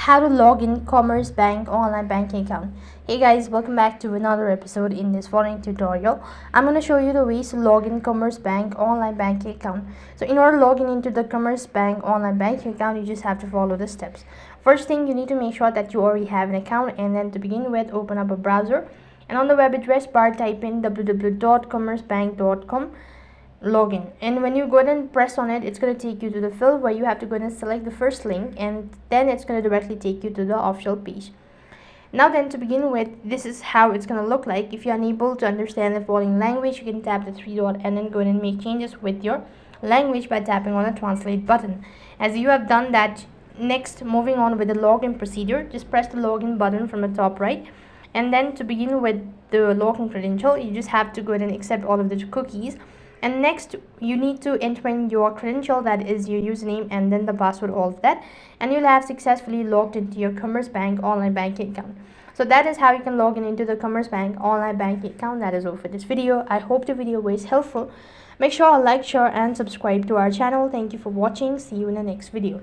how to log in Commerzbank online banking account. Hey guys, welcome back to another episode. In this following tutorial, I'm going to show you the ways to log in Commerzbank online banking account. So in order to log in into the Commerzbank online banking account, you just have to follow the steps. First thing, you need to make sure that you already have an account, and then to begin with, open up a browser, and on the web address bar type in www.commerzbank.com login, and when you go ahead and press on it, it's going to take you to the field where you have to go ahead and select the first link, and then it's going to directly take you to the official page. Now then, to begin with, this is how it's going to look like. If you're unable to understand the following language, you can tap the three dot and then go ahead and make changes with your language by tapping on the translate button. As you have done that, next moving on with the login procedure, just press the login button from the top right, and then to begin with the login credential, you just have to go ahead and accept all of the cookies. And next, you need to enter in your credential, that is your username and then the password, all of that, and you'll have successfully logged into your Commerzbank online banking account. So that is how you can log in into the Commerzbank online banking account. That is all for this video. I hope the video was helpful. Make sure to like, share and subscribe to our channel. Thank you for watching. See you in the next video.